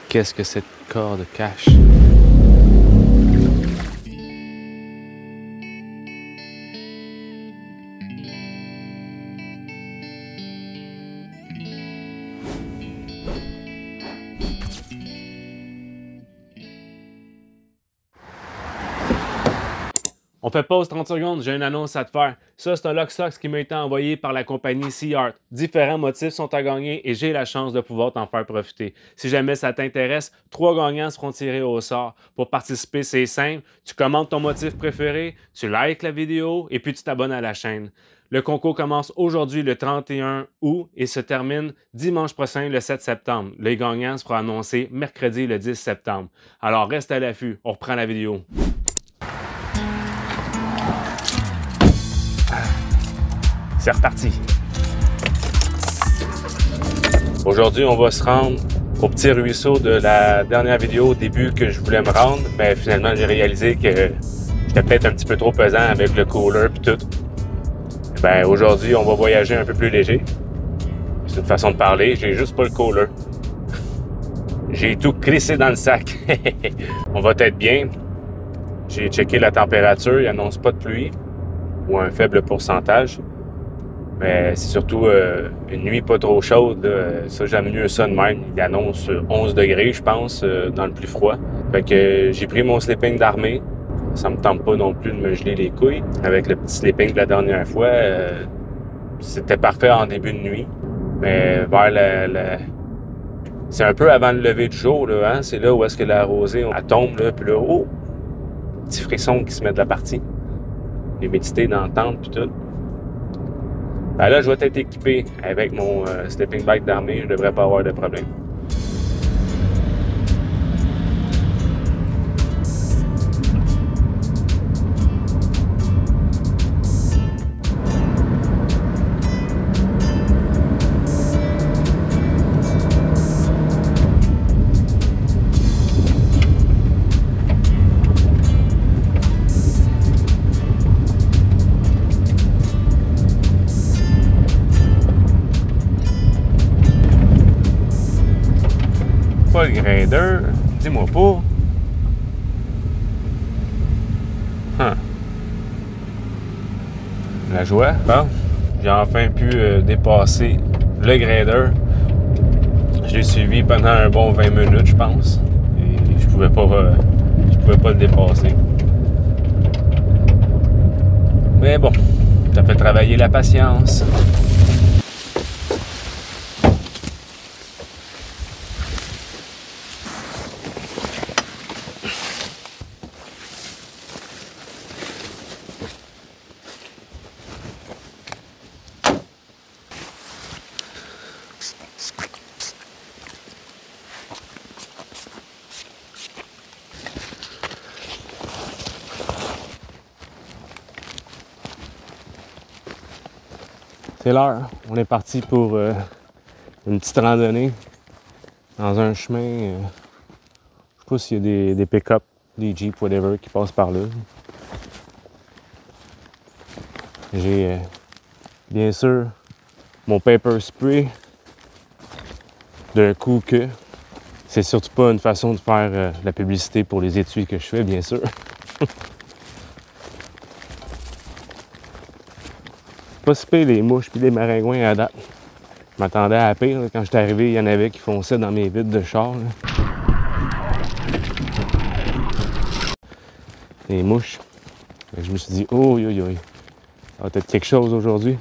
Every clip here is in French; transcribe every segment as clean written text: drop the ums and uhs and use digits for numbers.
Qu'est-ce que cette corde cache? On fait pause 30 secondes, j'ai une annonce à te faire. Ça, c'est un Lockstox qui m'a été envoyé par la compagnie Sea Art. Différents motifs sont à gagner et j'ai la chance de pouvoir t'en faire profiter. Si jamais ça t'intéresse, 3 gagnants seront tirés au sort. Pour participer, c'est simple. Tu commandes ton motif préféré, tu likes la vidéo et puis tu t'abonnes à la chaîne. Le concours commence aujourd'hui le 31 août et se termine dimanche prochain le 7 septembre. Les gagnants seront annoncés mercredi le 10 septembre. Alors reste à l'affût, on reprend la vidéo. C'est reparti. Aujourd'hui, on va se rendre au petit ruisseau de la dernière vidéo au début que je voulais me rendre, mais finalement, j'ai réalisé que j'étais peut-être un petit peu trop pesant avec le cooler et tout. Ben, aujourd'hui, on va voyager un peu plus léger. C'est une façon de parler, j'ai juste pas le cooler. J'ai tout crissé dans le sac. On va être bien. J'ai checké la température, il annonce pas de pluie ou un faible pourcentage. Mais c'est surtout une nuit pas trop chaude. Là. Ça, j'aime mieux ça de même. Il annonce 11 degrés, je pense, dans le plus froid. Fait que j'ai pris mon sleeping d'armée. Ça me tente pas non plus de me geler les couilles. Avec le petit sleeping de la dernière fois, c'était parfait en début de nuit. Mais vers c'est un peu avant le lever du jour, là, hein? C'est là où est-ce que la rosée elle tombe, là, puis là, oh! Petit frisson qui se met de la partie. L'humidité dans la tente, puis tout. Ben là, je vais être équipé avec mon sleeping bag d'armée. Je devrais pas avoir de problème. Pas le grader, dis-moi pas. La joie. Bon, j'ai enfin pu dépasser le grader. Je l'ai suivi pendant un bon 20 minutes, je pense. Et je pouvais pas le dépasser. Mais bon, ça fait travailler la patience. C'est l'heure. On est parti pour une petite randonnée dans un chemin. Je sais pas s'il y a des pick-up, des Jeep, whatever, qui passent par là. J'ai bien sûr mon paper spray d'un coup que c'est surtout pas une façon de faire la publicité pour les étuis que je fais, bien sûr. Pas si pire les mouches puis les maringouins à date. Je m'attendais à pire. Là. Quand j'étais arrivé, il y en avait qui fonçaient dans mes vitres de char. Là. Les mouches. Je me suis dit, oh, yo, yo, ça va être quelque chose aujourd'hui.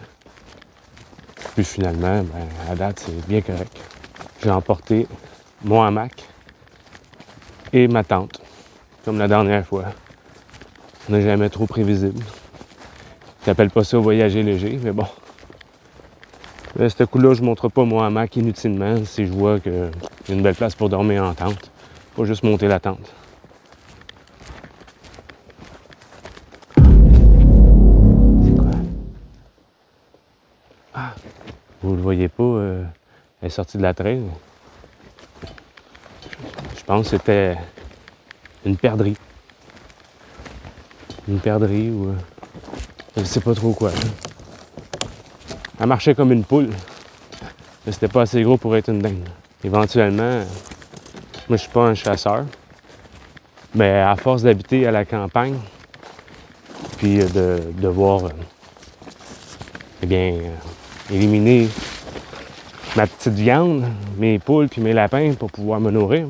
Puis finalement, ben, à date, c'est bien correct. J'ai emporté mon hamac et ma tente, comme la dernière fois. On n'est jamais trop prévisible. J'appelle pas ça voyager léger, mais bon. Là, ce coup-là, je ne montre pas mon hamac inutilement si je vois qu'il y a une belle place pour dormir en tente. Pas juste monter la tente. C'est quoi? Ah! Vous le voyez pas, elle est sortie de la traîne. Je pense que c'était une perdrix. Une perdrix ou... je sais pas trop quoi. Elle marchait comme une poule. Mais c'était pas assez gros pour être une dinde. Éventuellement, Moi, je suis pas un chasseur. Mais à force d'habiter à la campagne, puis de devoir éliminer ma petite viande, mes poules puis mes lapins pour pouvoir me nourrir,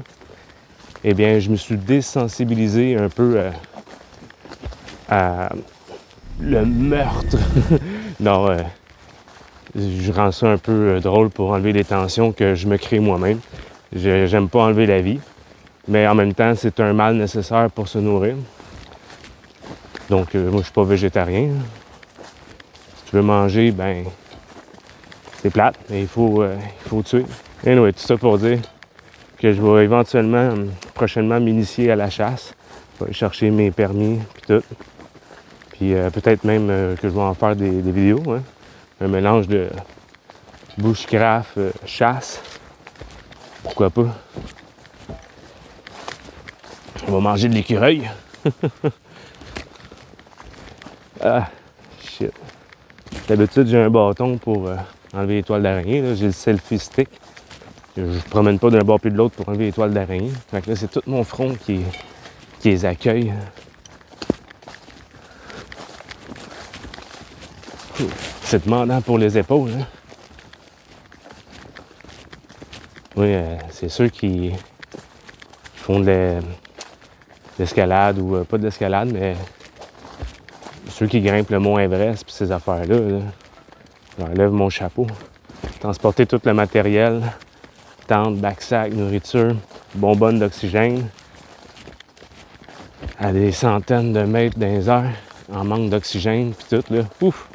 eh bien, je me suis désensibilisé un peu à le meurtre. Non, je rends ça un peu drôle pour enlever les tensions que je me crée moi-même. J'aime pas enlever la vie, mais en même temps, c'est un mal nécessaire pour se nourrir. Donc, moi, je suis pas végétarien. Si tu veux manger, ben, c'est plate, mais il faut tuer. Anyway, tout ça pour dire que je vais éventuellement, prochainement, m'initier à la chasse. Je vais aller chercher mes permis, puis tout. Puis peut-être même que je vais en faire des vidéos, hein? Un mélange de bushcraft, chasse. Pourquoi pas? On va manger de l'écureuil. Ah, shit. D'habitude, j'ai un bâton pour enlever les toiles d'araignée. J'ai le selfie stick. Je ne promène pas d'un bord puis de l'autre pour enlever les toiles d'araignée. Fait que là, c'est tout mon front qui les accueille. C'est demandant pour les épaules. Hein? Oui, c'est ceux qui font de l'escalade ou pas d'escalade, mais ceux qui grimpent le mont Everest puis ces affaires-là, là, j'enlève mon chapeau. Transporter tout le matériel, tente, backsack, nourriture, bonbonne d'oxygène, à des centaines de mètres dans les airs, en manque d'oxygène, puis tout, là, ouf,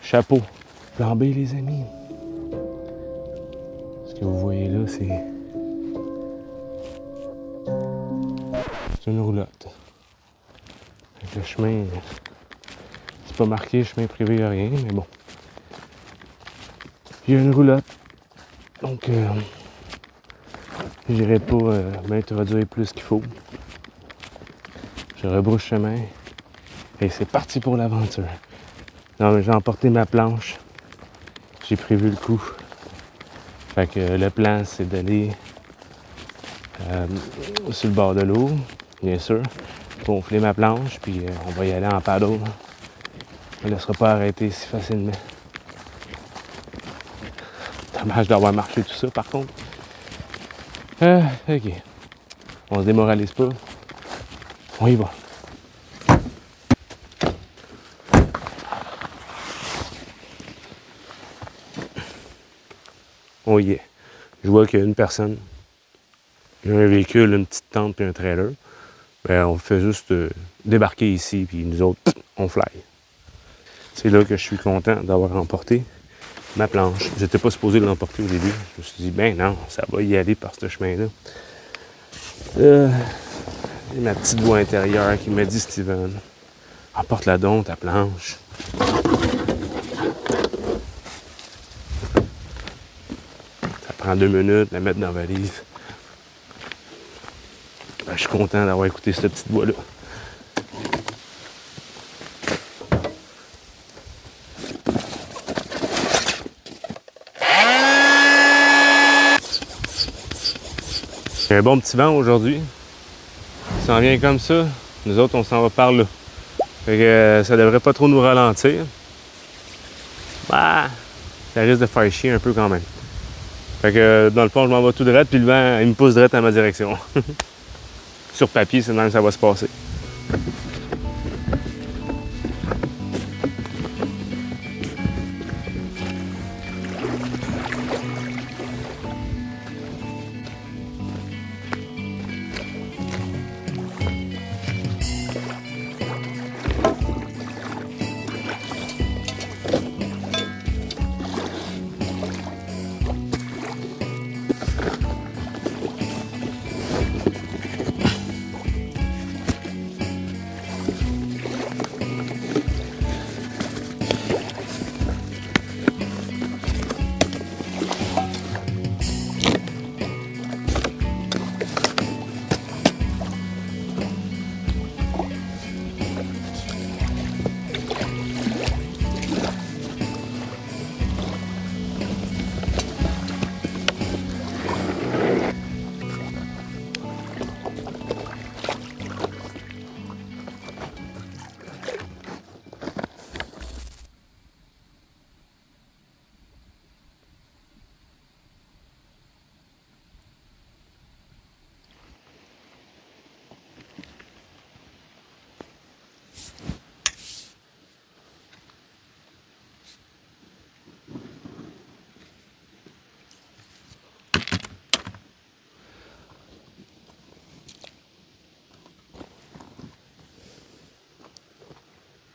chapeau. Plan B, les amis. Ce que vous voyez là, c'est une roulotte. Avec le chemin, c'est pas marqué chemin privé, rien, mais bon. Il y a une roulotte. Donc, je n'irai pas m'introduire plus qu'il faut. Je rebrousse chemin. Et c'est parti pour l'aventure. Non, mais j'ai emporté ma planche. J'ai prévu le coup. Fait que le plan, c'est d'aller sur le bord de l'eau, bien sûr. Gonfler ma planche, puis on va y aller en paddle. On ne laissera pas arrêter si facilement. Dommage d'avoir marché tout ça, par contre. OK. On se démoralise pas. On y va. Oh yeah. Je vois qu'il y a une personne. Il y a un véhicule, une petite tente puis un trailer. Ben, on fait juste débarquer ici, puis nous autres, on fly. C'est là que je suis content d'avoir emporté ma planche. J'étais pas supposé l'emporter au début. Je me suis dit, ben non, ça va y aller par ce chemin-là. J'ai ma petite voix intérieure qui m'a dit, Steven, emporte-la donc, ta planche. Ça prend 2 minutes, la mettre dans la valise. Ben, je suis content d'avoir écouté cette petite voix-là. Il y a un bon petit vent aujourd'hui. Il s'en vient comme ça. Nous autres, on s'en va par là. Fait que ça devrait pas trop nous ralentir. Bah, ça risque de faire chier un peu quand même. Fait que dans le fond, je m'en vais tout droit, puis le vent, il me pousse droit à ma direction. Sur papier, c'est même ça va se passer.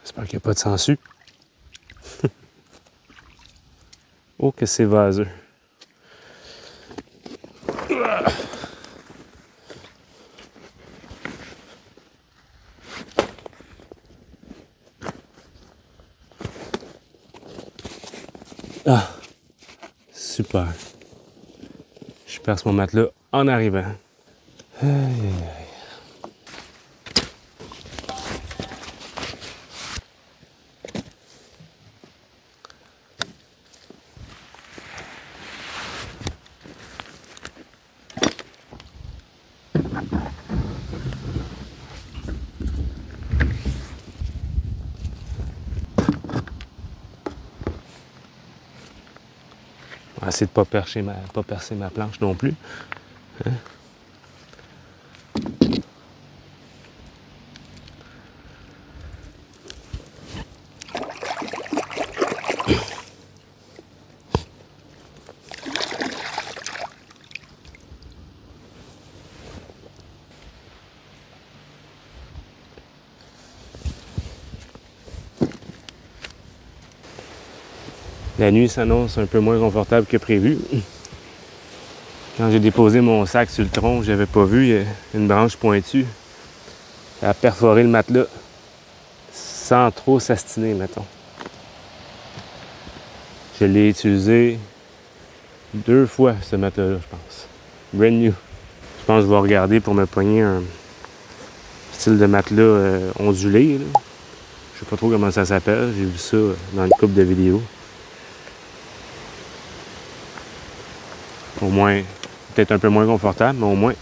J'espère qu'il n'y a pas de sangsue. Oh, que c'est vaseux. Ah, super. Je perce mon matelas en arrivant. Aïe, aïe, aïe. On va essayer de ne pas percer ma planche non plus. Hein? La nuit s'annonce un peu moins confortable que prévu. Quand j'ai déposé mon sac sur le tronc, j'avais pas vu, il y a une branche pointue. Ça a perforé le matelas sans trop s'astiner, mettons. Je l'ai utilisé 2 fois, ce matelas-là, je pense. Brand new. Je pense que je vais regarder pour me pogner un style de matelas ondulé. Là. Je sais pas trop comment ça s'appelle. J'ai vu ça dans une couple de vidéos. Au moins, peut-être un peu moins confortable, mais au moins,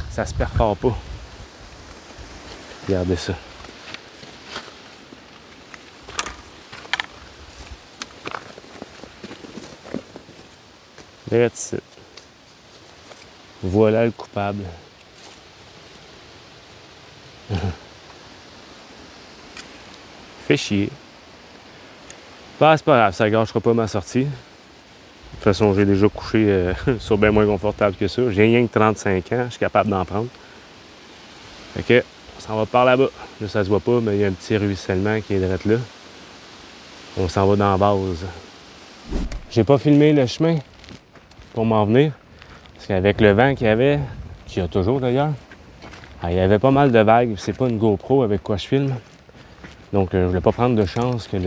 ça se perfore pas. Regardez ça. That's it. Voilà le coupable. Fait chier. Bah, c'est pas grave, ça gâchera pas ma sortie. De toute façon, j'ai déjà couché sur bien moins confortable que ça. J'ai rien que 35 ans, je suis capable d'en prendre. Fait que, on s'en va par là-bas. Là, ça se voit pas, mais il y a un petit ruissellement qui est direct là. On s'en va dans la base. J'ai pas filmé le chemin pour m'en venir. Parce qu'avec le vent qu'il y avait, qu'il y a toujours d'ailleurs, il y avait pas mal de vagues. C'est pas une GoPro avec quoi je filme. Donc, je voulais pas prendre de chance que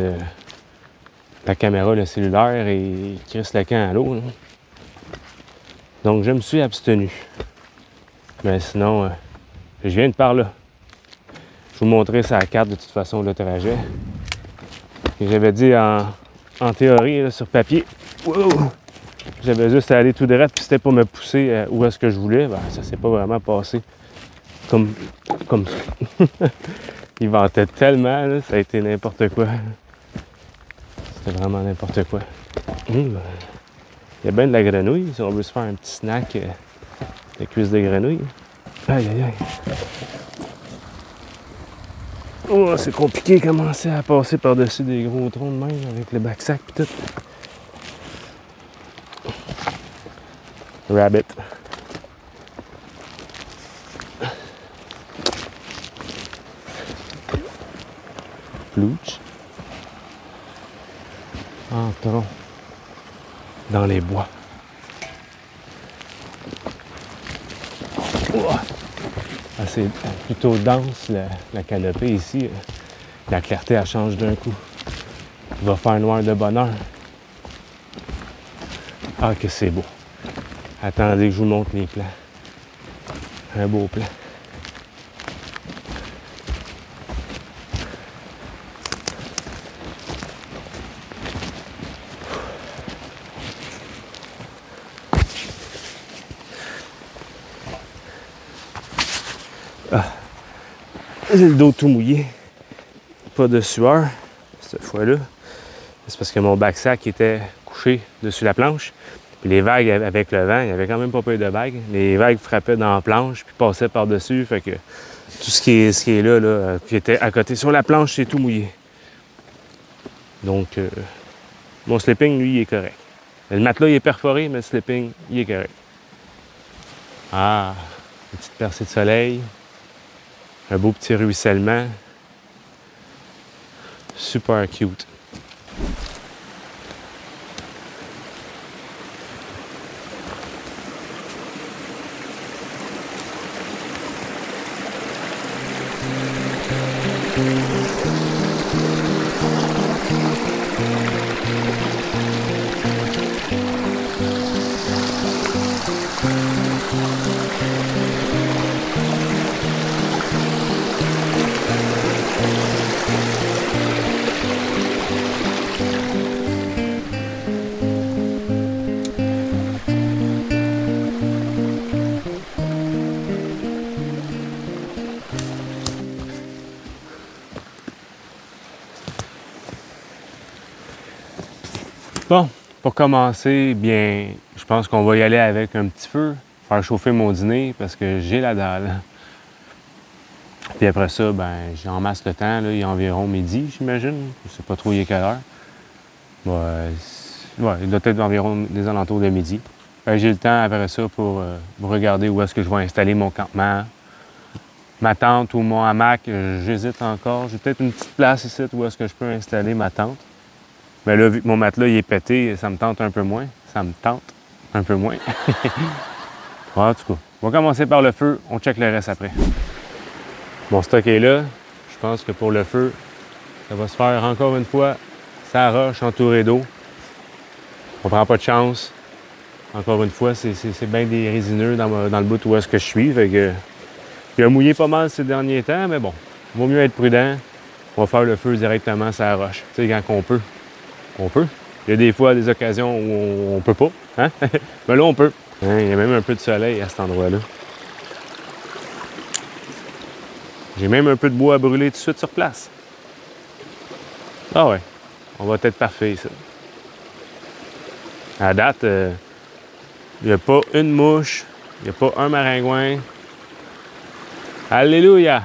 la caméra, le cellulaire, il crisse le camp à l'eau. Donc, je me suis abstenu. Mais sinon, je viens de par là. Je vous montrerai sur la carte de toute façon le trajet. Et j'avais dit en théorie, là, sur papier, wow, j'avais juste à aller tout droit, puis c'était pour me pousser où est-ce que je voulais. Ben, ça s'est pas vraiment passé comme ça. Il ventait tellement, là, ça a été n'importe quoi. C'était vraiment n'importe quoi. Il y a bien de la grenouille, si on veut se faire un petit snack de cuisses de grenouille. Aïe, aïe, aïe. Oh, c'est compliqué de commencer à passer par-dessus des gros troncs de même avec le backsack et tout. Rabbit. Plouch. Entrons dans les bois. Oh. Ah, c'est plutôt dense la canopée ici. La clarté, elle change d'un coup. Il va faire noir de bonne heure. Ah, que c'est beau. Attendez que je vous montre les plans. Un beau plan. Ah. J'ai le dos tout mouillé. Pas de sueur cette fois-là. C'est parce que mon backsack était couché dessus la planche. Puis les vagues avec le vent, il n'y avait quand même pas peur de vagues. Les vagues frappaient dans la planche puis passaient par-dessus. Fait que tout ce qui est là, qui était à côté sur la planche, c'est tout mouillé. Donc, mon sleeping, lui, il est correct. Le matelas, il est perforé, mais le sleeping, il est correct. Ah, une petite percée de soleil. Un beau petit ruissellement. Super cute. Bon, pour commencer, bien, je pense qu'on va y aller avec un petit feu, faire chauffer mon dîner parce que j'ai la dalle. Puis après ça, ben, j'en masse le temps, là, il est environ midi, j'imagine. Je sais pas trop il est quelle heure. Ouais, il doit être environ des alentours de midi. J'ai le temps après ça pour regarder où est-ce que je vais installer mon campement. Ma tente ou mon hamac, j'hésite encore. J'ai peut-être une petite place ici où est-ce que je peux installer ma tente. Mais là, vu que mon matelas il est pété, ça me tente un peu moins. Ça me tente un peu moins. En tout cas, on va commencer par le feu. On check le reste après. Mon stock est là. Je pense que pour le feu, ça va se faire encore une fois. Ça roche entouré d'eau. On prend pas de chance. Encore une fois, c'est bien des résineux dans le bout où est-ce que je suis. Fait que, il a mouillé pas mal ces derniers temps, mais bon, il vaut mieux être prudent. On va faire le feu directement sur la roche. Tu sais, quand on peut. On peut. Il y a des fois des occasions où on peut pas. Hein? Mais là, on peut. Hein, il y a même un peu de soleil à cet endroit-là. J'ai même un peu de bois à brûler tout de suite sur place. Ah ouais, on va être parfait, ça. À date, il n'y a pas une mouche, il n'y a pas un maringouin. Alléluia!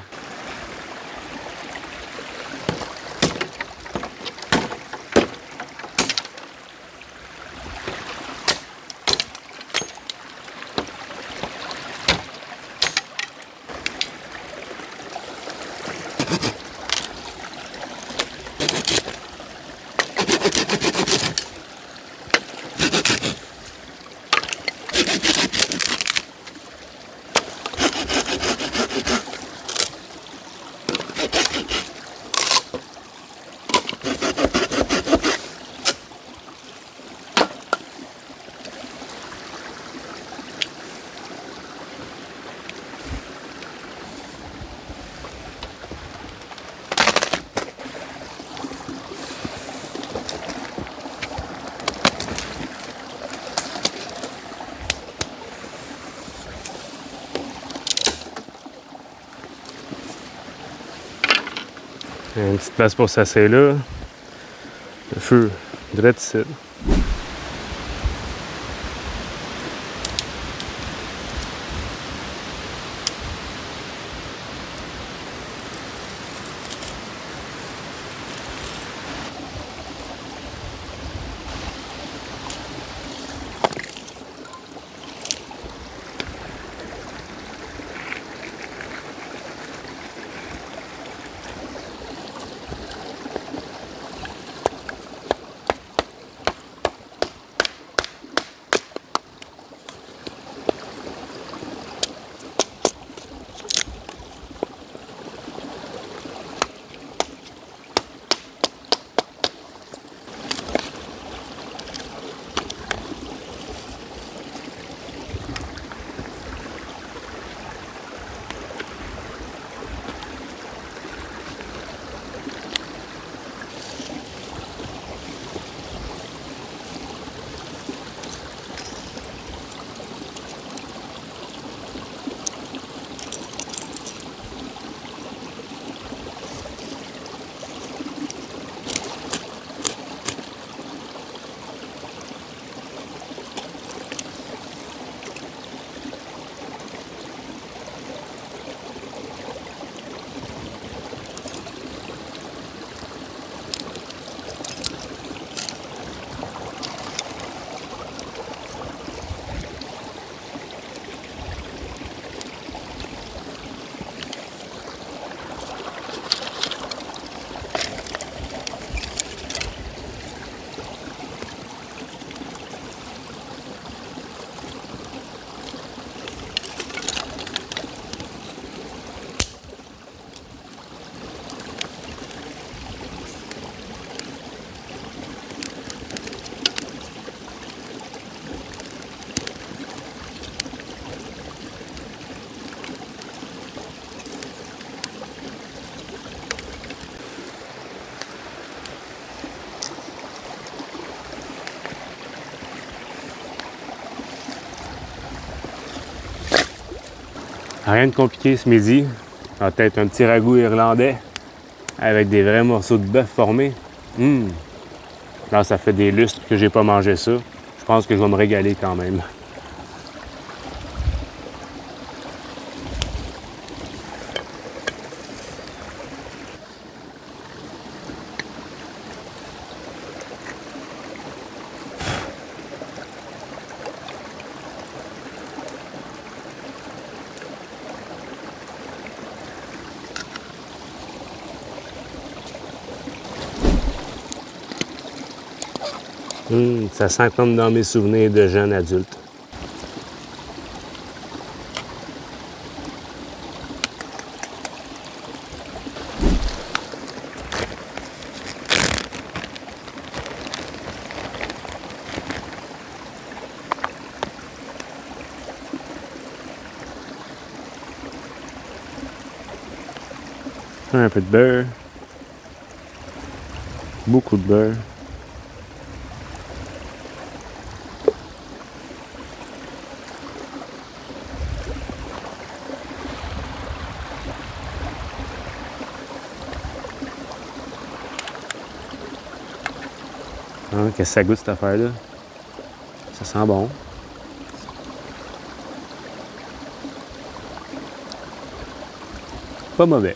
Il y a une petite place pour s'asseoir là. Le feu, direct ici. Rien de compliqué ce midi. Peut-être un petit ragoût irlandais avec des vrais morceaux de bœuf formés. Là, ça fait des lustres que j'ai pas mangé ça. Je pense que je vais me régaler quand même. Ça sent comme dans mes souvenirs de jeune adulte. Un peu de beurre. Beaucoup de beurre. Qu'est-ce que ça goûte cette affaire-là? Ça sent bon. Pas mauvais.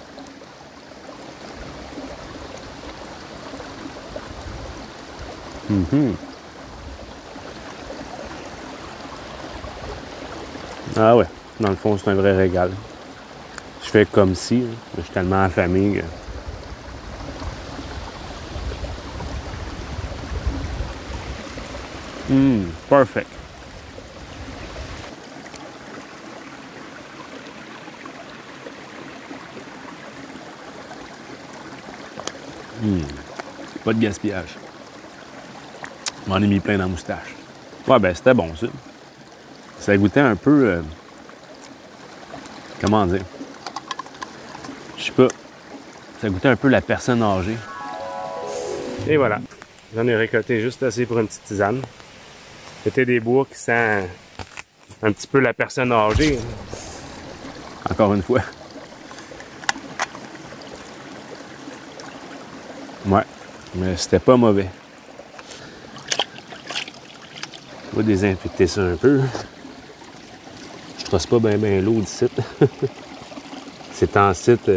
Ah ouais, dans le fond, c'est un vrai régal. Je fais comme si, hein, je suis tellement en famille. Perfect. Pas de gaspillage. Je m'en ai mis plein dans la moustache. Ouais, ben c'était bon, ça. Ça goûtait un peu... comment dire? Je sais pas. Ça goûtait un peu la personne âgée. Et voilà. J'en ai récolté juste assez pour une petite tisane. C'était des bois qui sent un petit peu la personne âgée. Encore une fois. Ouais, mais c'était pas mauvais. On va désinfecter ça un peu. Je trosse pas bien l'eau d'ici. C'est en site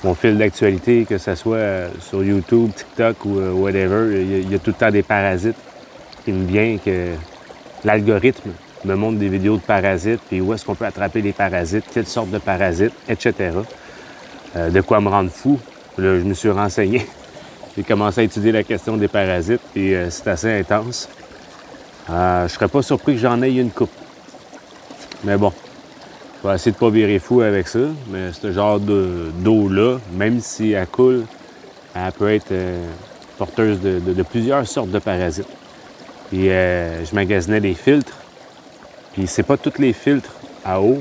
mon fil d'actualité, que ce soit sur YouTube, TikTok ou whatever, il y a tout le temps des parasites qui me vient que l'algorithme me montre des vidéos de parasites, puis où est-ce qu'on peut attraper les parasites, quelles sortes de parasites, etc. De quoi me rendre fou. Là, je me suis renseigné. J'ai commencé à étudier la question des parasites, puis c'est assez intense. Je serais pas surpris que j'en aie une coupe. Mais bon, je vais essayer de pas virer fou avec ça. Mais ce genre d'eau-là, même si elle coule, elle peut être porteuse de plusieurs sortes de parasites. Puis je magasinais des filtres. Puis c'est pas tous les filtres à eau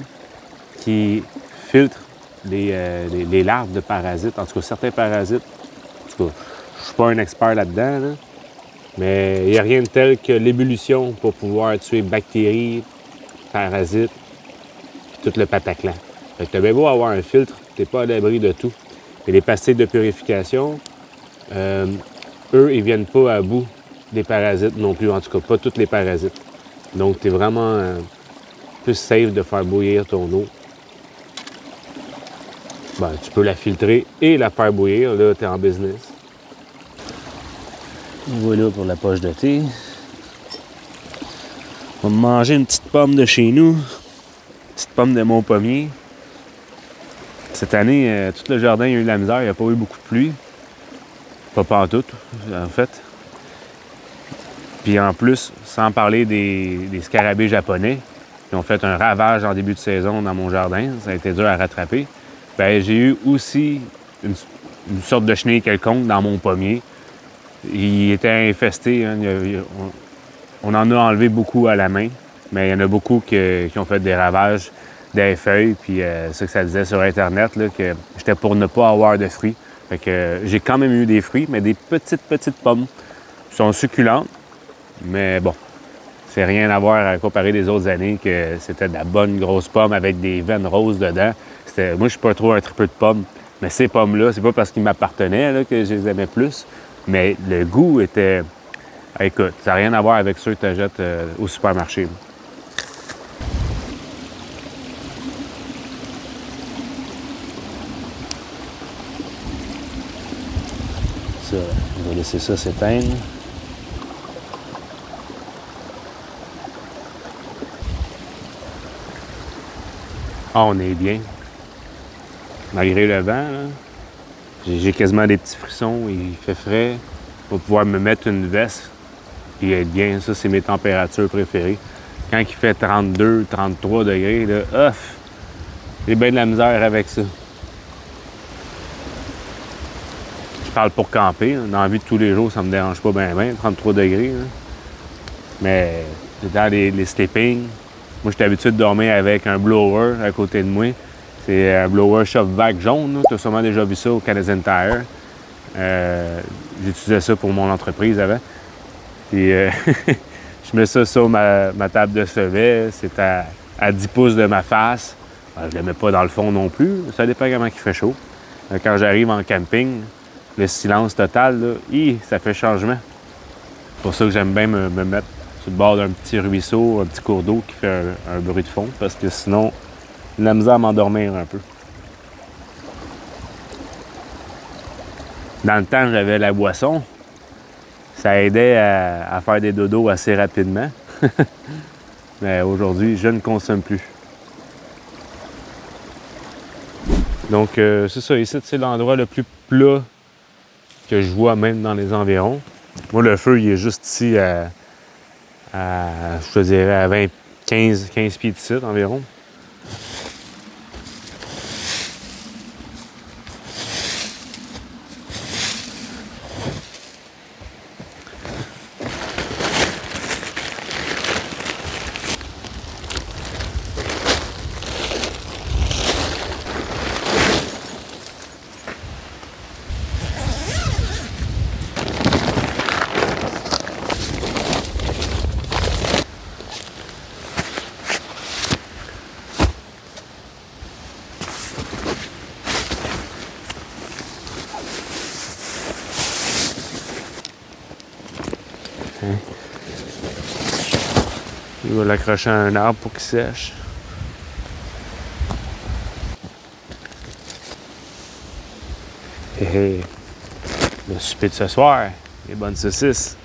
qui filtrent les larves de parasites. En tout cas, certains parasites. En tout cas, je suis pas un expert là-dedans, là. Mais il n'y a rien de tel que l'ébullition pour pouvoir tuer bactéries, parasites, tout le pataclan. Fait que t'as bien beau avoir un filtre, t'es pas à l'abri de tout. Et les pastilles de purification, eux, ils viennent pas à bout des parasites non plus. En tout cas, pas tous les parasites. Donc, t'es vraiment plus safe de faire bouillir ton eau. Ben, tu peux la filtrer et la faire bouillir. Là, t'es en business. Voilà pour la poche de thé. On va manger une petite pomme de chez nous. Une petite pomme de mon pommier. Cette année, tout le jardin a eu de la misère. Il n'y a pas eu beaucoup de pluie. Pas pantoute, en fait. Puis en plus, sans parler des scarabées japonais qui ont fait un ravage en début de saison dans mon jardin. Ça a été dur à rattraper. Bien, j'ai eu aussi une sorte de chenille quelconque dans mon pommier. Il était infesté. Hein. On en a enlevé beaucoup à la main, mais il y en a beaucoup qui ont fait des ravages des feuilles. Puis c'est ça que ça disait sur Internet, là, que j'étais pour ne pas avoir de fruits. Fait que j'ai quand même eu des fruits, mais des petites pommes. Ils sont succulentes, mais bon, C'est rien à voir à comparer des autres années que c'était de la bonne grosse pomme avec des veines roses dedans. Moi, je suis pas trop un tripeux de pommes, mais ces pommes-là, c'est pas parce qu'ils m'appartenaient là, que je les aimais plus, mais le goût était... Écoute, ça n'a rien à voir avec ceux que tu achètes au supermarché. Ça, on va laisser ça s'éteindre. Ah, on est bien. Malgré le vent, j'ai quasiment des petits frissons, il fait frais. Je vais pouvoir me mettre une veste et être bien. Ça, c'est mes températures préférées. Quand il fait 32, 33 degrés, là, off, j'ai bien de la misère avec ça. Je parle pour camper. Là. Dans la vie de tous les jours, ça me dérange pas bien, 33 degrés. Là. Mais dans les sleeping, moi, je suis habitué de dormir avec un blower à côté de moi. C'est un blower Shop-Vac jaune. Tu as sûrement déjà vu ça au Canadian Tire. J'utilisais ça pour mon entreprise avant. Puis, je mets ça sur ma table de chevet. C'est à 10 pouces de ma face. Je ne le mets pas dans le fond non plus. Ça dépend comment il fait chaud. Quand j'arrive en camping, le silence total, là, ça fait changement. C'est pour ça que j'aime bien me mettre sur le bord d'un petit ruisseau, un petit cours d'eau qui fait un bruit de fond. Parce que sinon, j'ai de la misère à m'endormir un peu. Dans le temps, j'avais la boisson. Ça aidait à faire des dodos assez rapidement. Mais aujourd'hui, je ne consomme plus. Donc, c'est ça. Ici, c'est l'endroit le plus plat que je vois même dans les environs. Moi, le feu, il est juste ici je te dirais, à 15 pieds d'ici environ. Il va l'accrocher à un arbre pour qu'il sèche. Hé hé, le souper de ce soir, les bonnes saucisses.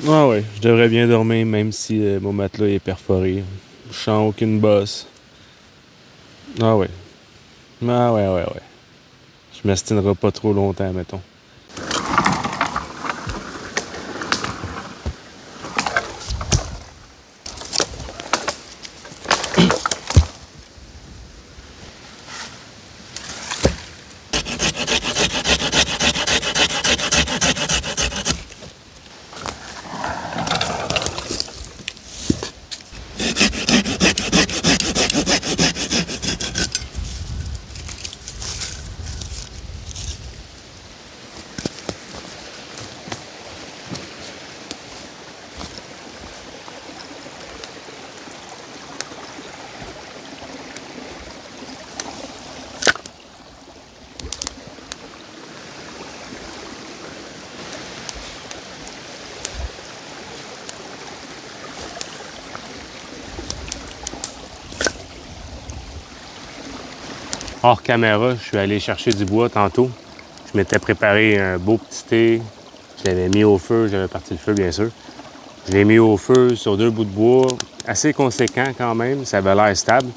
Ah ouais, je devrais bien dormir même si mon matelas est perforé. Je sens aucune bosse. Ah ouais. Ah ouais. Je m'astinerai pas trop longtemps, mettons. Hors caméra, je suis allé chercher du bois tantôt. Je m'étais préparé un beau petit thé. Je l'avais mis au feu, j'avais parti le feu bien sûr. Je l'ai mis au feu sur 2 bouts de bois, assez conséquent quand même, ça avait l'air stable.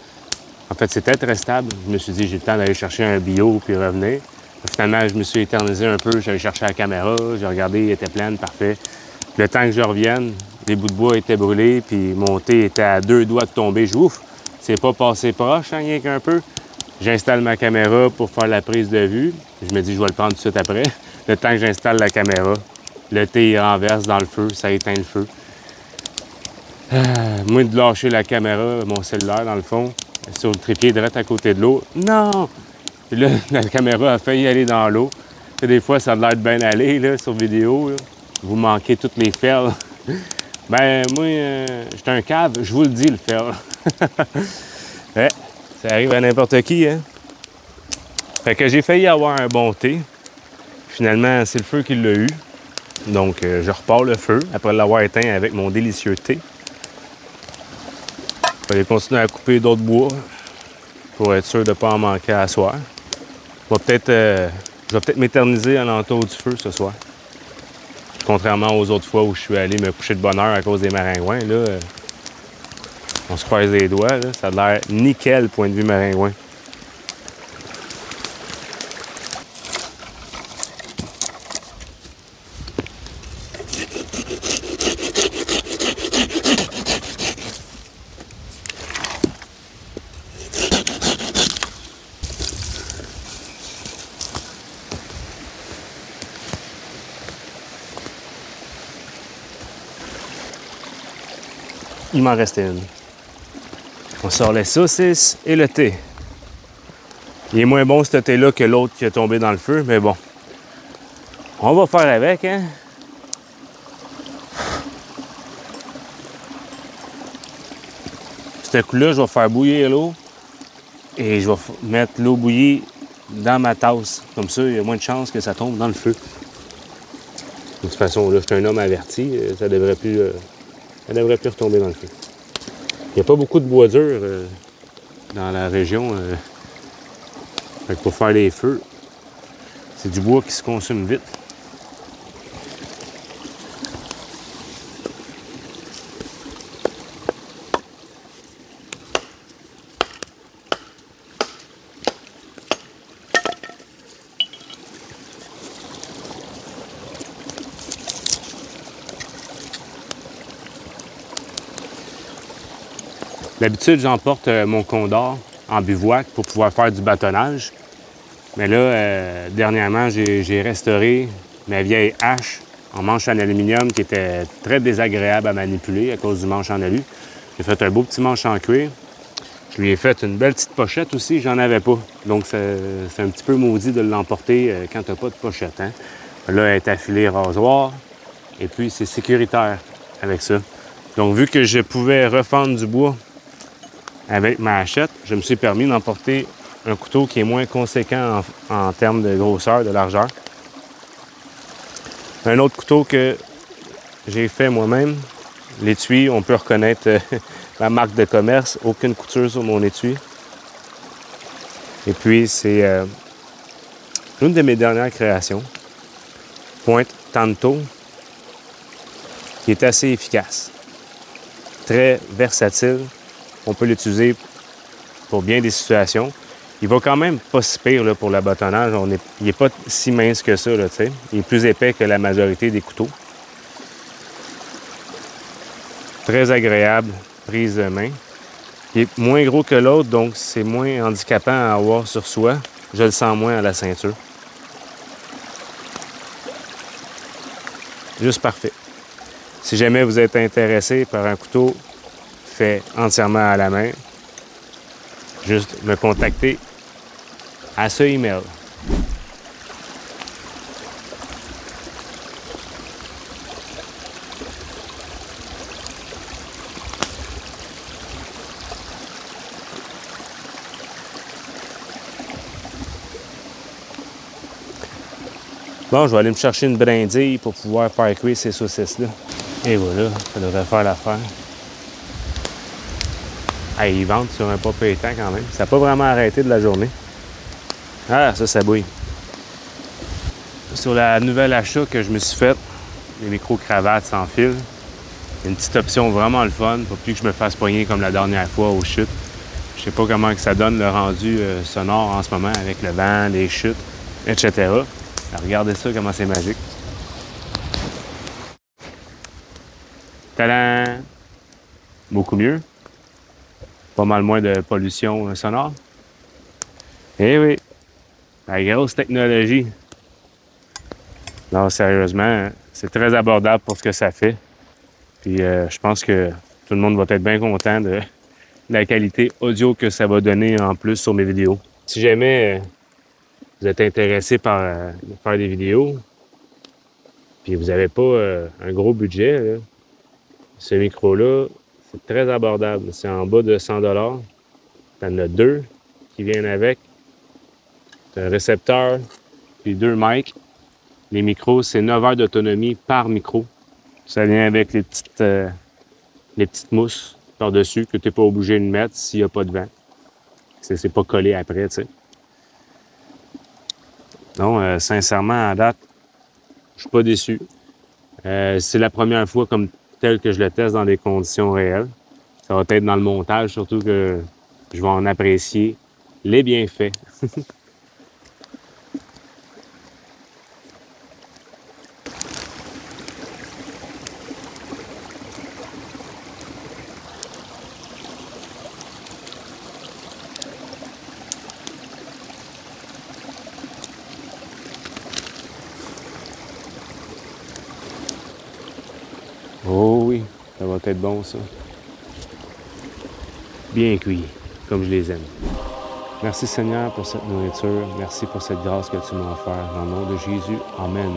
En fait, c'était très stable. Je me suis dit, j'ai le temps d'aller chercher un bio puis revenir. Finalement, je me suis éternisé un peu, j'allais chercher la caméra, j'ai regardé, il était plein, parfait. Le temps que je revienne, les bouts de bois étaient brûlés, puis mon thé était à 2 doigts de tomber. Ouf, c'est pas passé proche, hein, rien qu'un peu. J'installe ma caméra pour faire la prise de vue. Je me dis, je vais le prendre tout de suite après. Le temps que j'installe la caméra, le thé renverse dans le feu, ça éteint le feu. Moi, de lâcher la caméra, mon cellulaire, dans le fond, sur le trépied direct à côté de l'eau. Non! Puis là, la caméra a failli aller dans l'eau. Des fois, ça a l'air de bien aller là, sur vidéo. Là. Vous manquez toutes les fails. Ben, moi, j'étais un cave, je vous le dis, le fail. Ouais, ça arrive à n'importe qui, hein? Fait que j'ai failli avoir un bon thé. Finalement, c'est le feu qui l'a eu. Donc, je repars le feu après l'avoir éteint avec mon délicieux thé. Il fallait continuer à couper d'autres bois pour être sûr de ne pas en manquer à soir. Je vais peut-être m'éterniser à l'entour du feu ce soir. Contrairement aux autres fois où je suis allé me coucher de bonne heure à cause des maringouins. Là, on se croise les doigts. Là. Ça a l'air nickel, point de vue maringouin. Il m'en restait une. On sort les saucisses et le thé. Il est moins bon ce thé-là que l'autre qui est tombé dans le feu, mais bon. On va faire avec, hein? Ce coup-là, je vais faire bouillir l'eau et je vais mettre l'eau bouillie dans ma tasse. Comme ça, il y a moins de chances que ça tombe dans le feu. De toute façon, là, je suis un homme averti. Ça devrait plus retomber dans le feu. Il n'y a pas beaucoup de bois dur dans la région. Fait que pour faire les feux, c'est du bois qui se consomme vite. D'habitude, j'emporte mon Condor en bivouac pour pouvoir faire du bâtonnage. Mais là, dernièrement, j'ai restauré ma vieille hache en manche en aluminium qui était très désagréable à manipuler à cause du manche en alu. J'ai fait un beau petit manche en cuir. Je lui ai fait une belle petite pochette aussi, j'en avais pas. Donc, c'est un petit peu maudit de l'emporter quand t'as pas de pochette. Hein? Là, elle est affilée rasoir et puis c'est sécuritaire avec ça. Donc, vu que je pouvais refendre du bois avec ma hachette, je me suis permis d'emporter un couteau qui est moins conséquent en termes de grosseur, de largeur. Un autre couteau que j'ai fait moi-même, l'étui, on peut reconnaître ma marque de commerce, aucune couture sur mon étui. Et puis, c'est une de mes dernières créations, pointe Tanto, qui est assez efficace, très versatile. On peut l'utiliser pour bien des situations. Il va quand même pas si pire là, pour l'abâtonnage. Il n'est pas si mince que ça. Là, il est plus épais que la majorité des couteaux. Très agréable, prise de main. Il est moins gros que l'autre, donc c'est moins handicapant à avoir sur soi. Je le sens moins à la ceinture. Juste parfait. Si jamais vous êtes intéressé par un couteau fait entièrement à la main, juste me contacter à ce email. Bon, je vais aller me chercher une brindille pour pouvoir faire cuire ces saucisses-là. Et voilà, ça devrait faire l'affaire. Ah, ils vendent sur un pas pétant quand même. Ça n'a pas vraiment arrêté de la journée. Ah, ça bouille. Sur la nouvelle achat que je me suis faite, les micro-cravates sans fil, une petite option vraiment le fun, pour plus que je me fasse pogner comme la dernière fois aux chutes. Je sais pas comment que ça donne le rendu sonore en ce moment avec le vent, les chutes, etc. Alors, regardez ça, comment c'est magique. Tadam! Beaucoup mieux. Pas mal moins de pollution sonore. Eh oui, la grosse technologie. Non, sérieusement, c'est très abordable pour ce que ça fait. Puis je pense que Tout le monde va être bien content de la qualité audio que ça va donner en plus sur mes vidéos. Si jamais vous êtes intéressé par faire des vidéos, puis vous n'avez pas un gros budget, là, ce micro-là, c'est très abordable. C'est en bas de 100 $. Tu en as deux qui viennent avec. Tu as un récepteur, puis deux mics. Les micros, c'est 9 heures d'autonomie par micro. Ça vient avec les petites mousses par-dessus que tu n'es pas obligé de mettre s'il n'y a pas de vent. C'est pas collé après, tu sais. Non, sincèrement, à date, je suis pas déçu. C'est la première fois comme tel que je le teste dans des conditions réelles. Ça va être dans le montage, surtout que je vais en apprécier les bienfaits. Oh oui, ça va être bon ça. Bien cuit, comme je les aime. Merci Seigneur pour cette nourriture. Merci pour cette grâce que tu m'as offerte. Dans le nom de Jésus, Amen.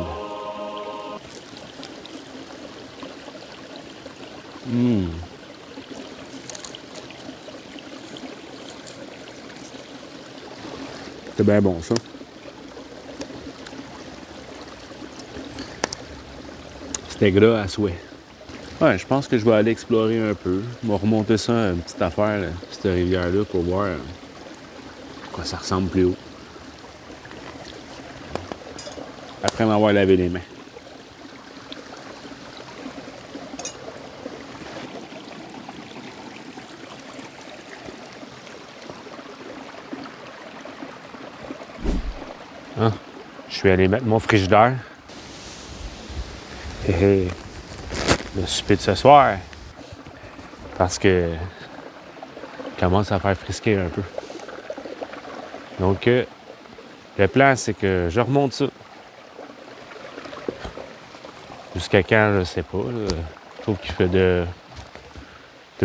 C'est bien bon ça. C'était gras à souhait. Ouais, je pense que je vais aller explorer un peu. Je vais remonter ça, une petite affaire, là, cette rivière-là, pour voir à quoi ça ressemble plus haut. Après m'avoir lavé les mains. Ah, je suis allé mettre mon frigidaire. Hé, le souper de ce soir. Parce que il commence à faire frisquer un peu. Donc, le plan, c'est que je remonte ça. Jusqu'à quand, je ne sais pas. Là. Je trouve qu'il fait de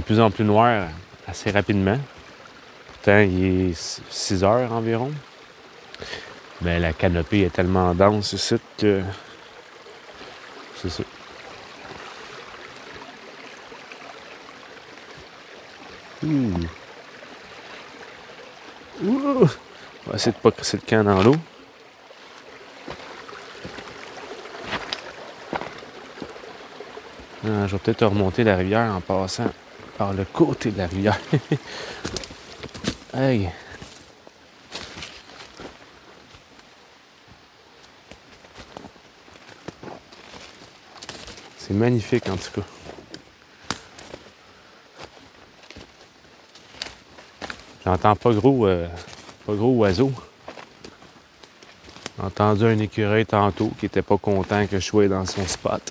plus en plus noir assez rapidement. Pourtant, il est 6 heures environ. Mais la canopée est tellement dense ici que c'est ça. On va essayer de ne pas crisser le camp dans l'eau. Je vais peut-être remonter la rivière en passant par le côté de la rivière. Hey! C'est magnifique en tout cas. J'entends pas gros oiseaux. J'ai entendu un écureuil tantôt qui était pas content que je sois dans son spot.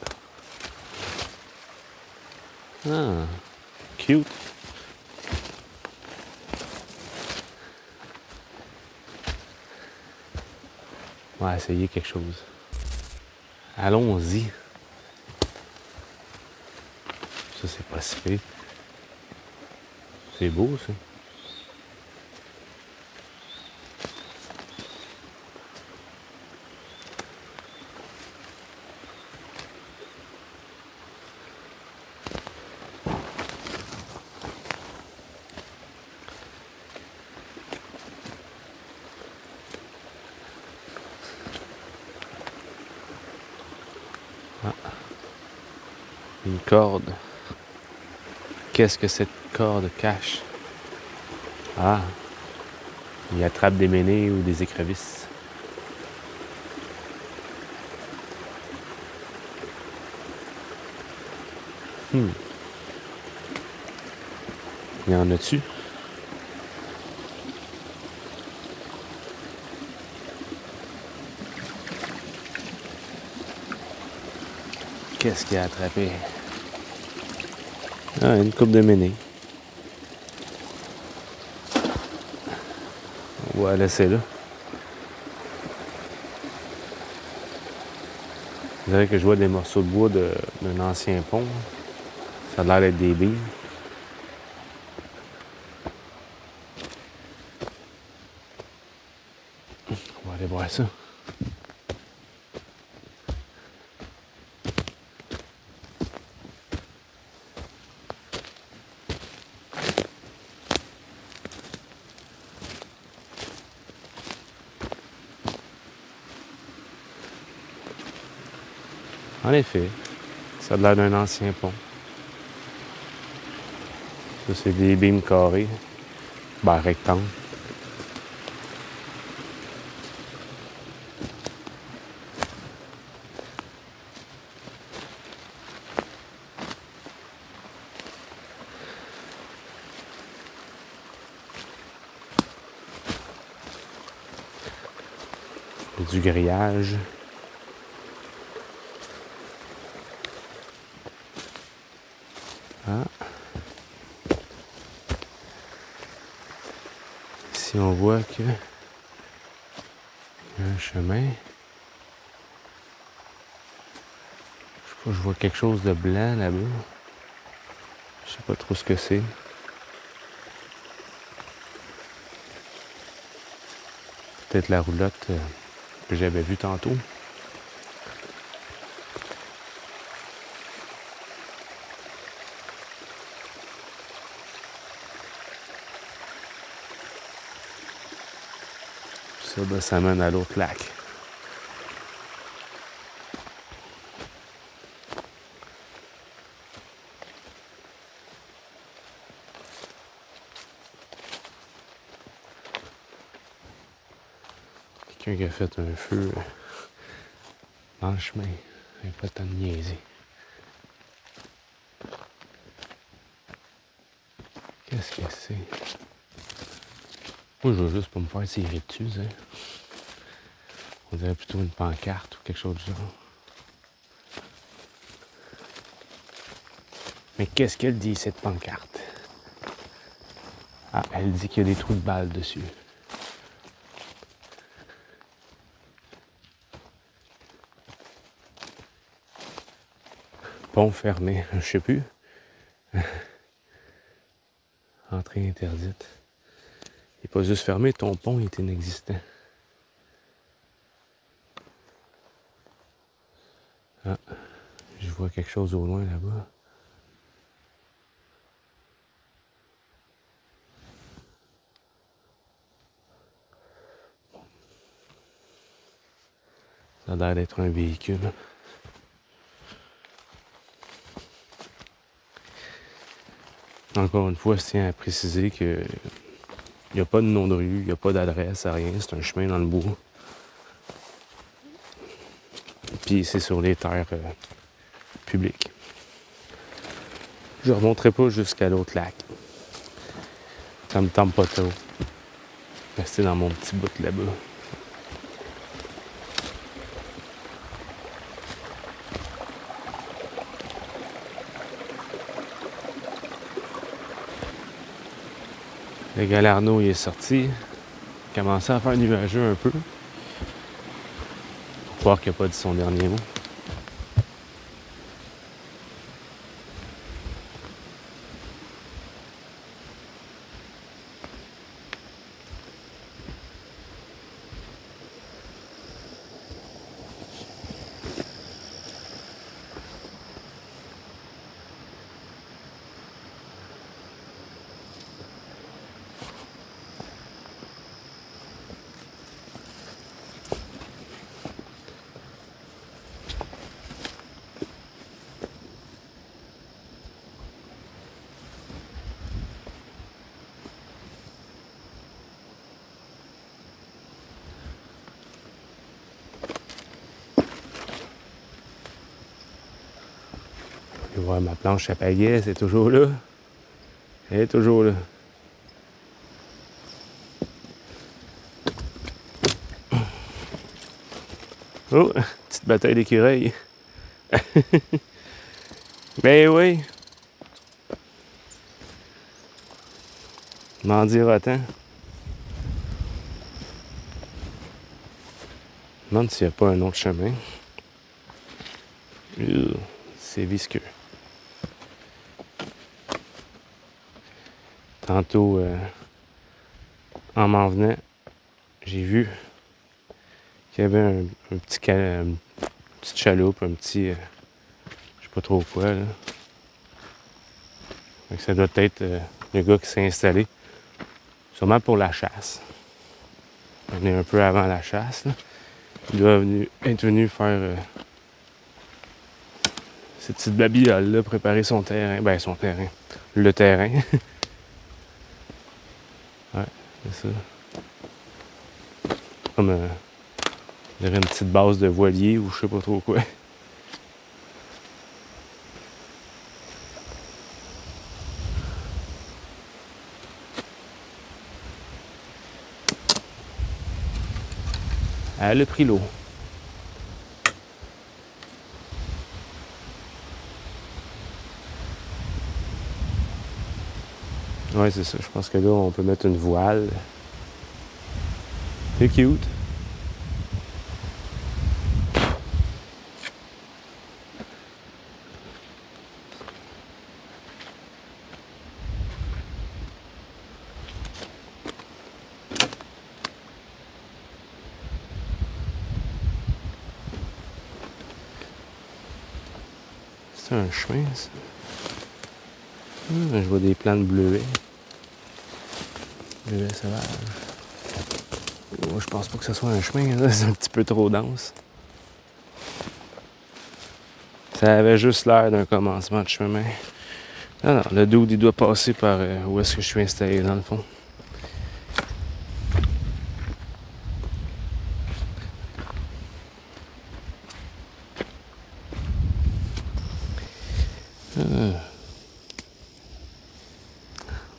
Ah, cute. On va essayer quelque chose. Allons-y. Ça, c'est pas si pire. C'est beau, ça. Ah. Une corde. Qu'est-ce que cette corde cache? Ah, il attrape des ménées ou des écrevisses. Il y en a-tu? Qu'est-ce qu'il a attrapé? Ah, une coupe de ménées. On va la laisser là. Je dirais que je vois des morceaux de bois d'un ancien pont. Ça a l'air d'être des billes. On va aller voir ça. En effet, ça a l'air d'un ancien pont. Ça, c'est des beams carrés. Ben, rectangles. Du grillage. Ah. Ici, on voit que il y a un chemin. Je sais pas, je vois quelque chose de blanc là-bas. Je sais pas trop ce que c'est. Peut-être la roulotte que j'avais vue tantôt. Ça, ben, ça mène à l'autre lac. Quelqu'un qui a fait un feu dans le chemin. Il n'y a pas le temps de niaiser. Qu'est-ce que c'est? Moi, je veux juste pas me faire tirer dessus, hein. On dirait plutôt une pancarte ou quelque chose du genre. Mais qu'est-ce qu'elle dit, cette pancarte? Ah, elle dit qu'il y a des trous de balles dessus. Pont fermé, je sais plus. Entrée interdite. Il n'est pas juste fermé, ton pont est inexistant. Ah, je vois quelque chose au loin là-bas. Ça a l'air d'être un véhicule. Encore une fois, je tiens à préciser que il n'y a pas de nom de rue, il n'y a pas d'adresse, rien. C'est un chemin dans le bois. Puis c'est sur les terres publiques. Je ne remonterai pas jusqu'à l'autre lac. Ça me tente pas trop. Rester dans mon petit bout là-bas. Le Galarno, il est sorti. Il commençait à faire nuageux un peu. Pour croire qu'il n'a pas dit son dernier mot. Je vais voir ma planche à pagaie, c'est toujours là. Elle est toujours là. Oh, petite bataille d'écureuils. Ben oui. M'en dira tant. Je me demande s'il n'y a pas un autre chemin. C'est visqueux. Tantôt, en m'en venant, j'ai vu qu'il y avait un petit une petite chaloupe, un petit... je sais pas trop quoi, là. Donc, ça doit être le gars qui s'est installé. Sûrement pour la chasse. On est un peu avant la chasse, là. Il doit être venu faire cette petite babillole-là, préparer son terrain. Ben, son terrain. Le terrain. Ouais, c'est ça. Comme il y aurait une petite base de voilier ou je sais pas trop quoi. Elle a pris l'eau. Ouais, c'est ça. Je pense que là, on peut mettre une voile. C'est cute. C'est un chemin, ça. Je vois des plantes bleuets. Bleuets sauvages. Oh, je pense pas que ce soit un chemin, là. C'est un petit peu trop dense. Ça avait juste l'air d'un commencement de chemin. Non, non, le dude, il doit passer par où est-ce que je suis installé, dans le fond.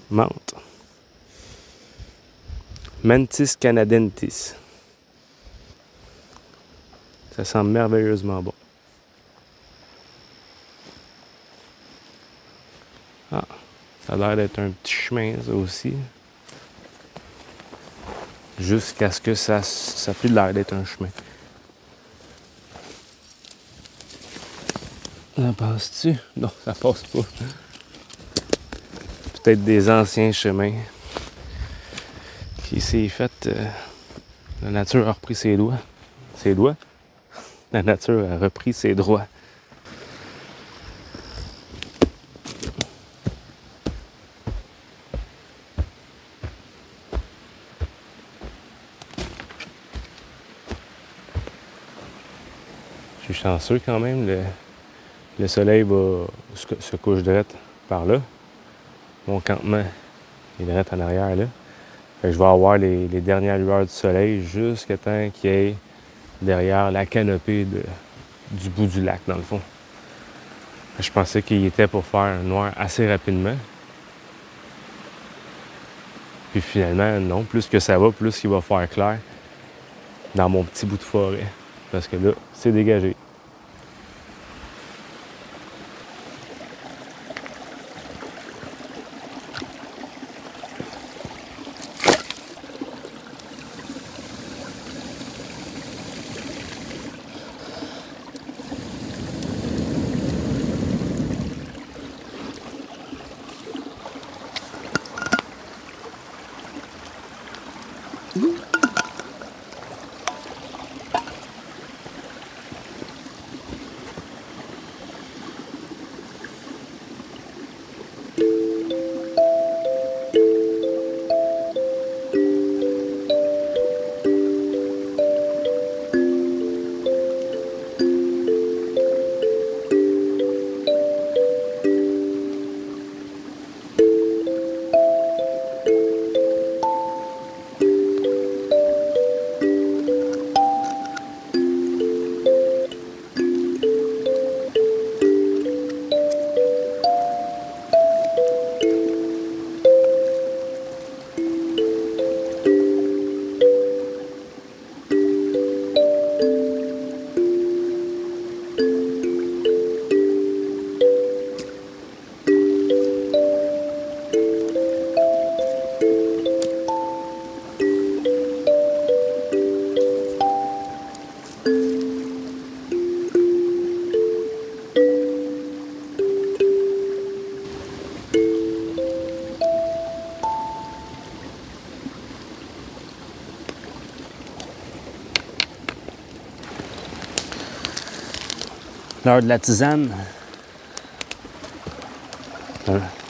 Menthe. Mantis canadensis. Ça sent merveilleusement bon. Ah, ça a l'air d'être un petit chemin, ça aussi. Jusqu'à ce que ça ait plus l'air d'être un chemin. Ça passe-tu? Non, ça passe pas. Peut-être des anciens chemins. Puis c'est fait... la nature a repris ses doigts. Ses doigts? La nature a repris ses droits. Je suis chanceux quand même. Le soleil va se couche direct par là. Mon campement est direct en arrière là. Fait que je vais avoir les dernières lueurs du soleil jusqu'à temps qu'il y ait derrière la canopée du bout du lac, dans le fond. Je pensais qu'il était pour faire noir assez rapidement. Puis finalement, non. Plus que ça va, plus il va faire clair dans mon petit bout de forêt. Parce que là, c'est dégagé. L'heure de la tisane.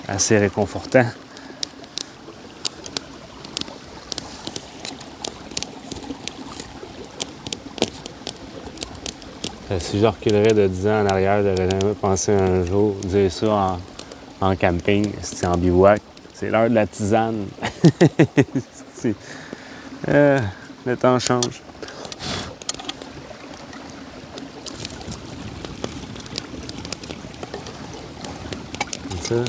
Assez réconfortant. Si je reculerais de 10 ans en arrière, j'aurais jamais pensé un jour dire ça en camping, c'est en bivouac. C'est l'heure de la tisane. Le temps change. Comme ça. Ouais,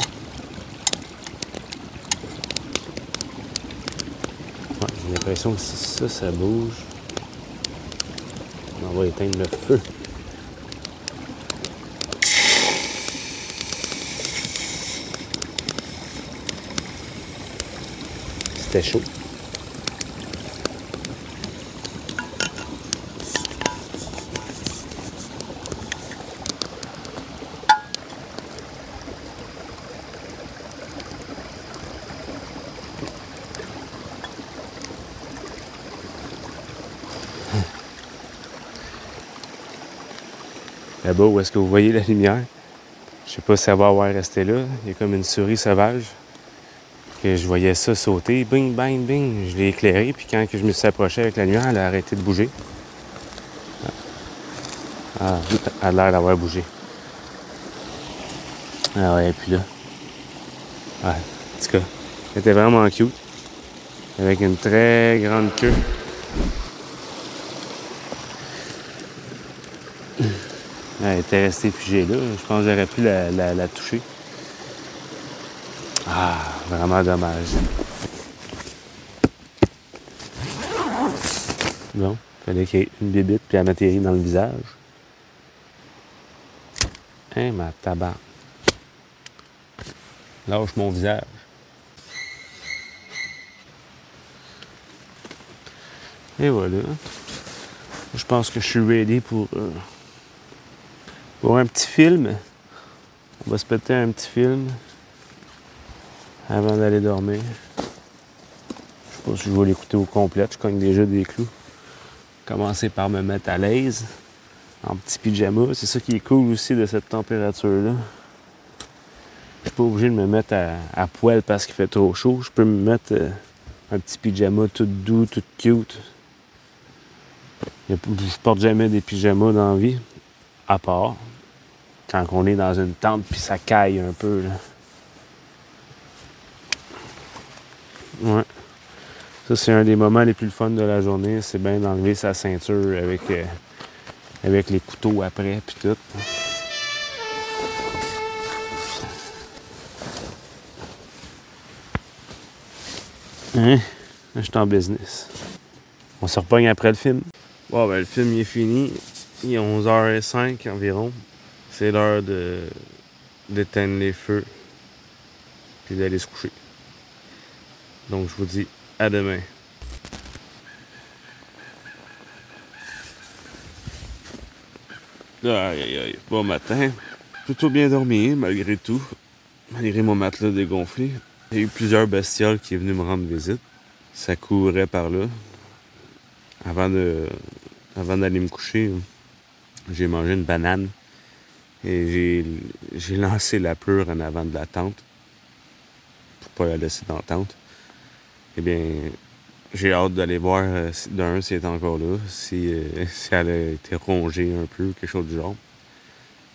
j'ai l'impression que si ça bouge, on va éteindre le feu. C'était chaud. Là-bas, où est-ce que vous voyez la lumière? Je sais pas si ça va avoir resté là. Il y a comme une souris sauvage. Que je voyais ça sauter. Bing, bang, bing. Je l'ai éclairé. Puis quand je me suis approché avec la lumière, elle a arrêté de bouger. Ah, elle a l'air d'avoir bougé. Ah ouais, et puis là. Ouais, en tout cas, elle était vraiment cute. Avec une très grande queue. Elle était restée figée là. Je pense que j'aurais pu la toucher. Ah, vraiment dommage. Bon, il fallait qu'il y ait une bébite puis elle m'atterrit dans le visage. Hein, ma tabac. Lâche mon visage. Et voilà. Je pense que je suis ready pour un petit film. On va se péter un petit film avant d'aller dormir. Je sais pas si je vais l'écouter au complet. Je cogne déjà des clous. Commencer par me mettre à l'aise en petit pyjama. C'est ça qui est cool aussi de cette température-là. Je suis pas obligé de me mettre à poil parce qu'il fait trop chaud. Je peux me mettre un petit pyjama tout doux, tout cute. Je porte jamais des pyjamas dans la vie, à part quand on est dans une tente puis ça caille un peu. Là. Ouais. Ça, c'est un des moments les plus fun de la journée. C'est bien d'enlever sa ceinture avec les couteaux après puis tout. Hein? Je suis en business. On se repogne après le film. Bon, ben le film il est fini. Il est 11h05 environ. C'est l'heure d'éteindre les feux puis d'aller se coucher. Donc je vous dis à demain. Aïe aïe aïe. Bon matin. Plutôt bien dormi malgré tout. Malgré mon matelas dégonflé. Il y a eu plusieurs bestioles qui sont venues me rendre visite. Ça courait par là. Avant d'aller me coucher, j'ai mangé une banane et j'ai lancé la pleure en avant de la tente pour pas la laisser dans la tente. Eh bien, j'ai hâte d'aller voir d'un si elle est encore là, si elle a été rongée un peu, quelque chose du genre.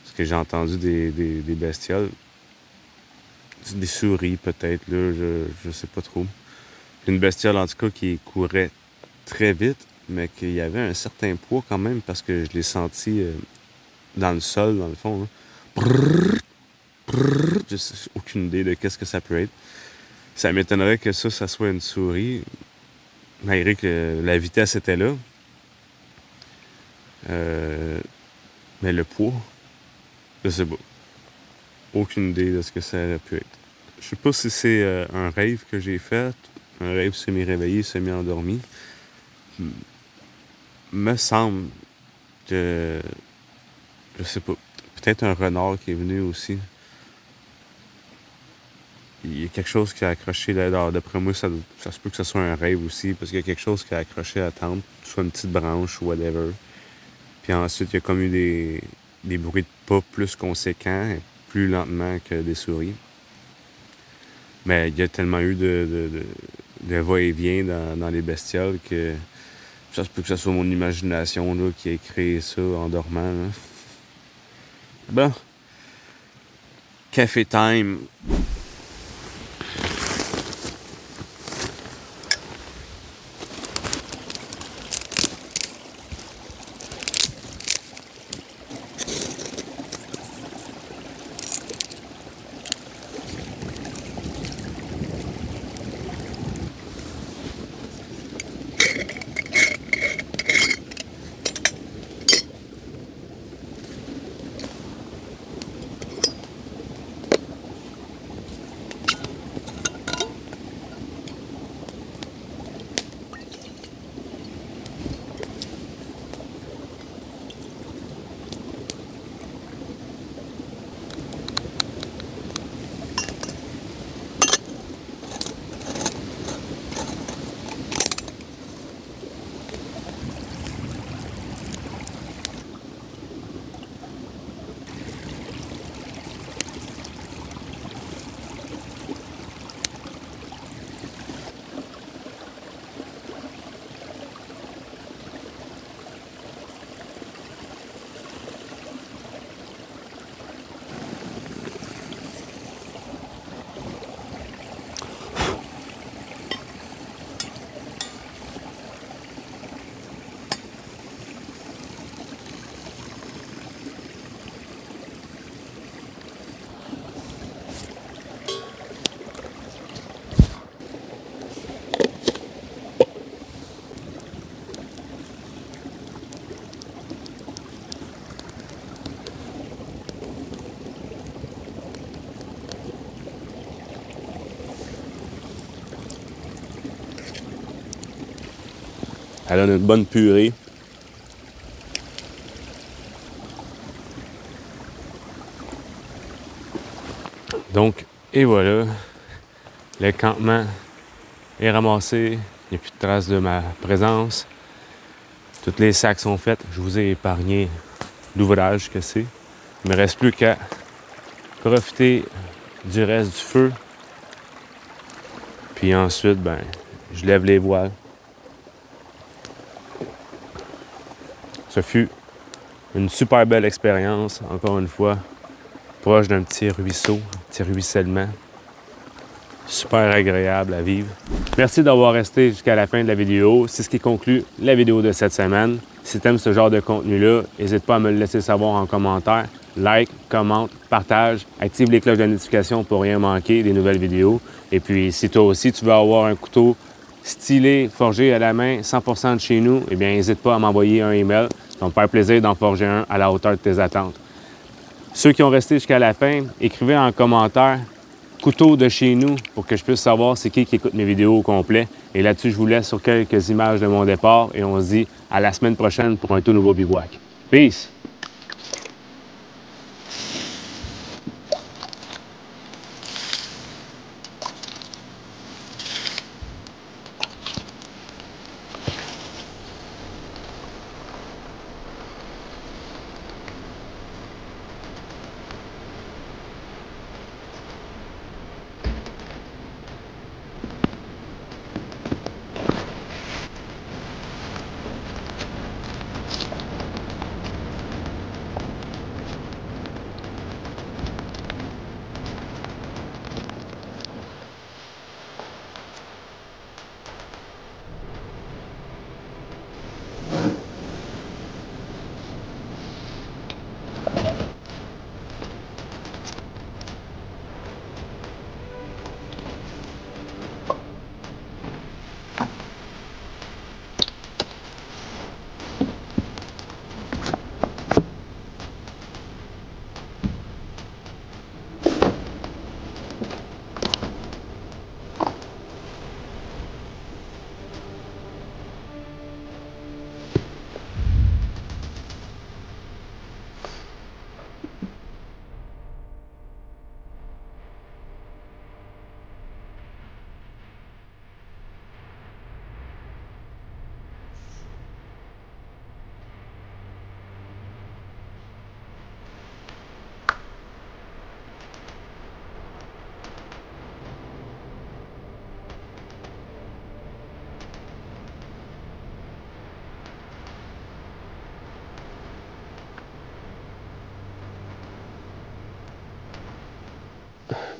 Parce que j'ai entendu des bestioles. Des souris peut-être, là, je sais pas trop. Une bestiole en tout cas qui courait très vite, mais qu'il y avait un certain poids quand même parce que je l'ai senti dans le sol, dans le fond. Hein. Brrr, brrr, je n'ai aucune idée de qu'est-ce que ça peut être. Ça m'étonnerait que ça soit une souris, malgré que la vitesse était là. Mais le poids, je sais pas. Aucune idée de ce que ça aurait pu être. Je sais pas si c'est un rêve que j'ai fait, un rêve semi-réveillé, semi-endormi. Me semble que, je sais pas, peut-être un renard qui est venu aussi. Il y a quelque chose qui a accroché là. D'après moi, ça se peut que ce soit un rêve aussi, parce qu'il y a quelque chose qui a accroché à la tente, soit une petite branche ou whatever. Puis ensuite, il y a comme eu des bruits de pas plus conséquents et plus lentement que des souris. Mais il y a tellement eu de va-et-vient dans les bestioles que ça se peut que ce soit mon imagination là, qui ait créé ça en dormant. Là. Bon. Café time. Elle a une bonne purée. Donc, et voilà. Le campement est ramassé. Il n'y a plus de traces de ma présence. Tous les sacs sont faits. Je vous ai épargné l'ouvrage que c'est. Il ne me reste plus qu'à profiter du reste du feu. Puis ensuite, ben, je lève les voiles. Ce fut une super belle expérience, encore une fois, proche d'un petit ruisseau, un petit ruissellement. Super agréable à vivre. Merci d'avoir resté jusqu'à la fin de la vidéo. C'est ce qui conclut la vidéo de cette semaine. Si tu aimes ce genre de contenu-là, n'hésite pas à me le laisser savoir en commentaire. Like, commente, partage, active les cloches de notification pour rien manquer des nouvelles vidéos. Et puis, si toi aussi tu veux avoir un couteau stylé, forgé à la main, 100% de chez nous, eh bien, n'hésite pas à m'envoyer un email. Ça va me faire plaisir d'en forger un à la hauteur de tes attentes. Ceux qui ont resté jusqu'à la fin, écrivez en commentaire couteau de chez nous pour que je puisse savoir c'est qui écoute mes vidéos au complet. Et là-dessus, je vous laisse sur quelques images de mon départ et on se dit à la semaine prochaine pour un tout nouveau bivouac. Peace!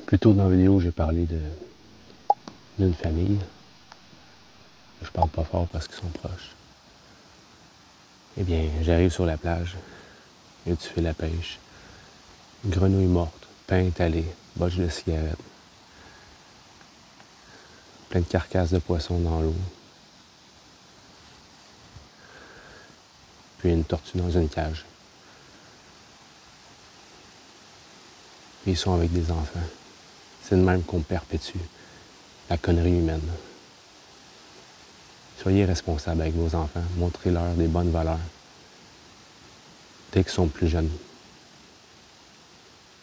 Plus tôt dans la vidéo, j'ai parlé d'une famille. Je parle pas fort parce qu'ils sont proches. Eh bien, j'arrive sur la plage. Il y a du fil à pêche. Une grenouille morte, pain étalé, botche de cigarette. Plein de carcasses de poissons dans l'eau. Puis une tortue dans une cage. Puis ils sont avec des enfants. C'est de même qu'on perpétue la connerie humaine. Soyez responsables avec vos enfants. Montrez-leur des bonnes valeurs dès qu'ils sont plus jeunes.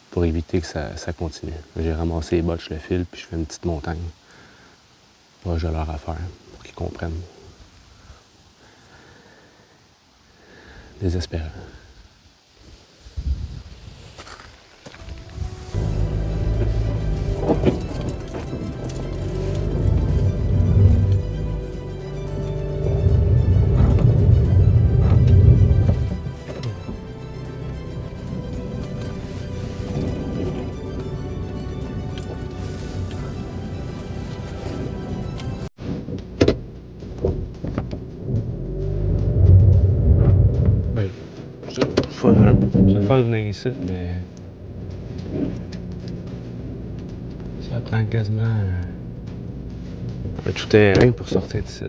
Pour éviter que ça continue. J'ai ramassé les botches, le fil, puis je fais une petite montagne. Moi, j'ai leur affaire pour qu'ils comprennent. Désespérant. Je vais pas venir ici, mais ça prend quasiment un tout terrain pour sortir d'ici.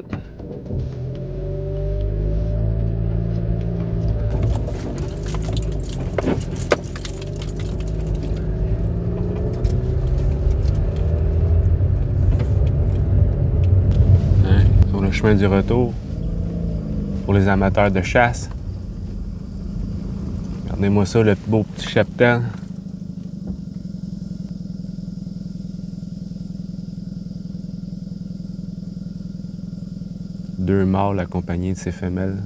Sur le chemin du retour, pour les amateurs de chasse. Regardez-moi ça, le beau petit cheptel. Deux mâles accompagnés de ses femelles.